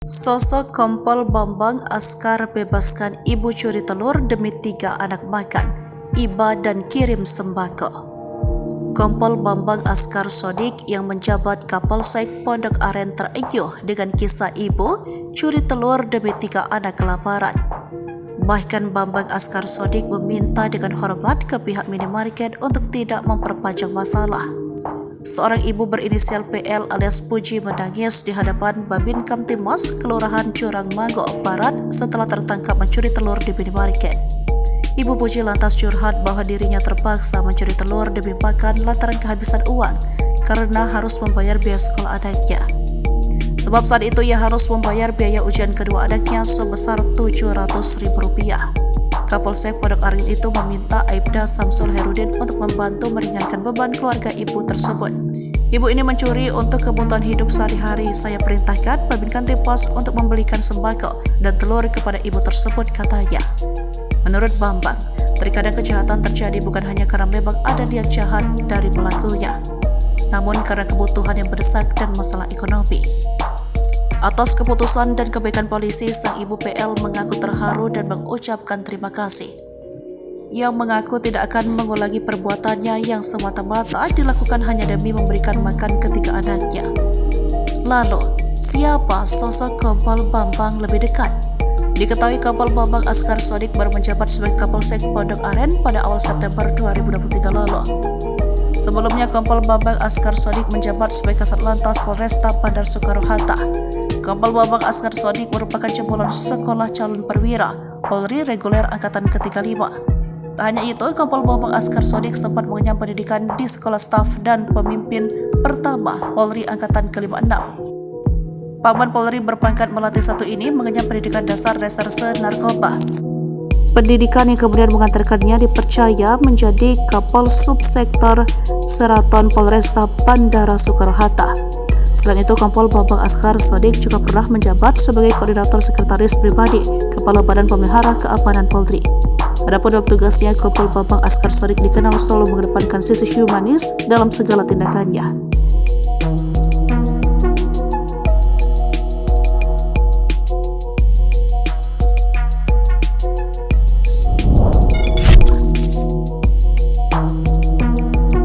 Sosok Kompol Bambang Askar bebaskan ibu curi telur demi 3 anak makan, iba dan kirim sembako. Kompol Bambang Askar Sodik yang menjabat Kapolsek Pondok Aren terenyuh dengan kisah ibu curi telur demi 3 anak kelaparan. Bahkan Bambang Askar Sodik meminta dengan hormat ke pihak minimarket untuk tidak memperpanjang masalah. Seorang ibu berinisial PL alias Puji menangis di hadapan Babin Kamtibmas Kelurahan Jurang Manggo Barat setelah tertangkap mencuri telur di minimarket. Ibu Puji lantas curhat bahwa dirinya terpaksa mencuri telur demi makan lantaran kehabisan uang karena harus membayar biaya sekolah anaknya. Sebab saat itu ia harus membayar biaya ujian kedua anaknya sebesar Rp700.000. Kapolsek Pondok Aren itu meminta Aibda Samsul Herudin untuk membantu meringankan beban keluarga ibu tersebut. Ibu ini mencuri untuk kebutuhan hidup sehari-hari. Saya perintahkan Babin Kamtibmas untuk membelikan sembako dan telur kepada ibu tersebut, katanya. Menurut Bambang, terkadang kejahatan terjadi bukan hanya karena memang ada niat jahat dari pelakunya, namun karena kebutuhan yang mendesak dan masalah ekonomi. Atas keputusan dan kebaikan polisi, sang ibu PL mengaku terharu dan mengucapkan terima kasih. Ia mengaku tidak akan mengulangi perbuatannya yang semata-mata dilakukan hanya demi memberikan makan ketiga anaknya. Lalu, siapa sosok Kompol Bambang lebih dekat? Diketahui Kompol Bambang Askar Sodik baru menjabat sebagai Kapolsek Pondok Aren pada awal September 2023 lalu. Sebelumnya, Kompol Bambang Askar Sodik menjabat sebagai Kasat Lantas Polresta Bandar Soekarno-Hatta. Kompol Bambang Askar Sodik merupakan jebolan sekolah calon perwira Polri reguler angkatan ke-35. Tak hanya itu, Kompol Bambang Askar Sodik sempat mengenyam pendidikan di Sekolah Staf dan Pemimpin Pertama Polri angkatan ke-56. Paman Polri berpangkat Melati 1 ini mengenyam pendidikan dasar reserse narkoba. Pendidikan yang kemudian mengantarkannya dipercaya menjadi Kapol Subsektor Seraton Polresta Bandara Soekarno-Hatta. Selain itu, Kompol Bambang Askar Sodik juga pernah menjabat sebagai Koordinator Sekretaris Pribadi Kepala Badan Pemelihara Keamanan Polri. Adapun dalam tugasnya, Kompol Bambang Askar Sodik dikenal selalu mengedepankan sisi humanis dalam segala tindakannya.